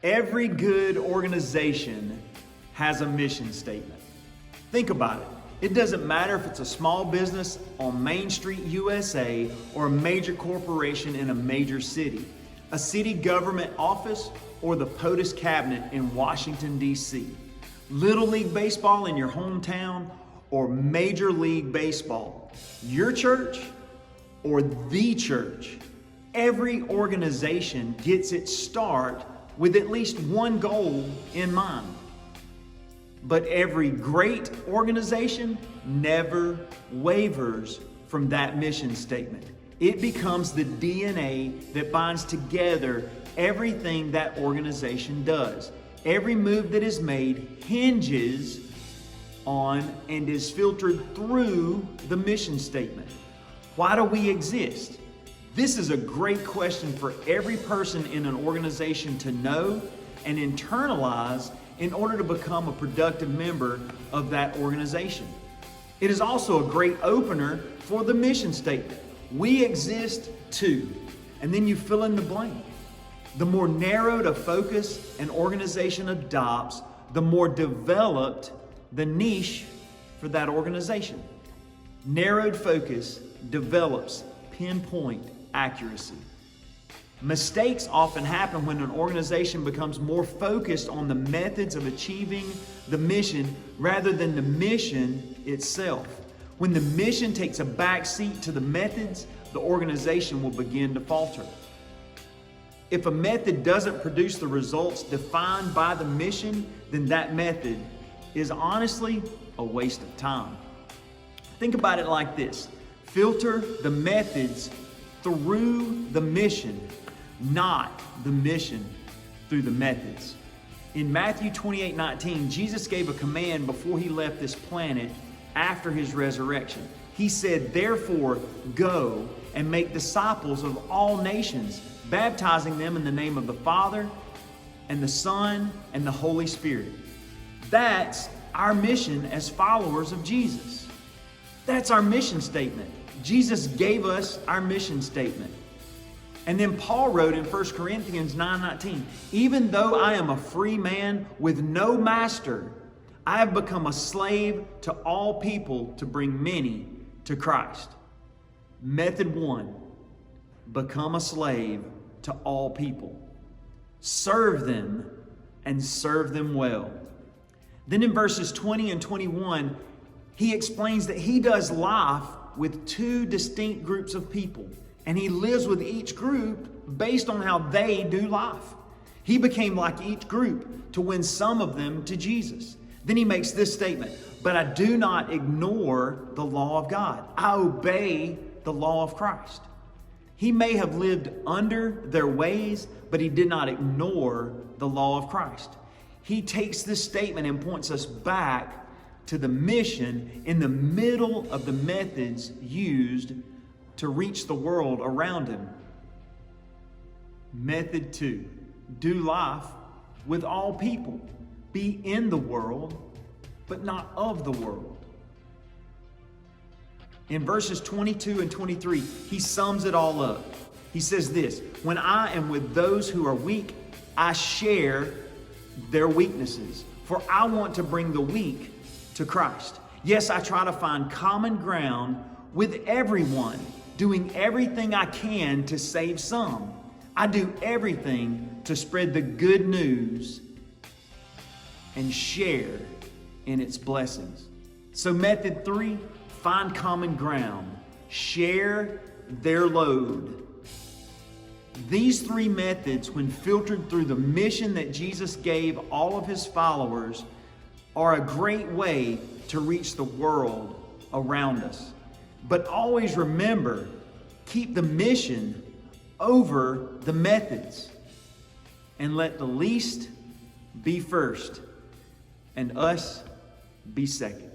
Every good organization has a mission statement. Think about it. It doesn't matter if it's a small business on Main Street, USA, or a major corporation in a major city, a city government office, or the POTUS cabinet in Washington, D.C. Little League Baseball in your hometown, or Major League Baseball. Your church or the church. Every organization gets its start with at least one goal in mind. But every great organization never wavers from that mission statement. It becomes the DNA that binds together everything that organization does. Every move that is made hinges on and is filtered through the mission statement. Why do we exist? This is a great question for every person in an organization to know and internalize in order to become a productive member of that organization. It is also a great opener for the mission statement. We exist to, and then you fill in the blank. The more narrowed a focus an organization adopts, the more developed the niche for that organization. Narrowed focus develops pinpoint accuracy. Mistakes often happen when an organization becomes more focused on the methods of achieving the mission rather than the mission itself. When the mission takes a back seat to the methods, the organization will begin to falter. If a method doesn't produce the results defined by the mission, then that method is honestly a waste of time. Think about it like this. Filter the methods through the mission, not the mission through the methods. In Matthew 28:19, Jesus gave a command before he left this planet after his resurrection. He said, "Therefore, go and make disciples of all nations, baptizing them in the name of the Father and the Son and the Holy Spirit." That's our mission as followers of Jesus. That's our mission statement. Jesus gave us our mission statement. And then Paul wrote in 1 Corinthians 9:19, "Even though I am a free man with no master, I have become a slave to all people to bring many to Christ." Method 1, become a slave to all people. Serve them and serve them well. Then in verses 20 and 21, he explains that he does life with two distinct groups of people, and he lives with each group based on how they do life. He became like each group to win some of them to Jesus. Then he makes this statement, "But I do not ignore the law of God. I obey the law of Christ." He may have lived under their ways, but he did not ignore the law of Christ. He takes this statement and points us back to the mission in the middle of the methods used to reach the world around him. Method 2, do life with all people. Be in the world, but not of the world. In verses 22 and 23, he sums it all up. He says this, "When I am with those who are weak, I share their weaknesses, for I want to bring the weak to Christ. Yes, I try to find common ground with everyone, doing everything I can to save some. I do everything to spread the good news and share in its blessings." So method 3, find common ground. Share their load. These three methods, when filtered through the mission that Jesus gave all of his followers, are a great way to reach the world around us. But always remember, keep the mission over the methods, and let the least be first and us be second.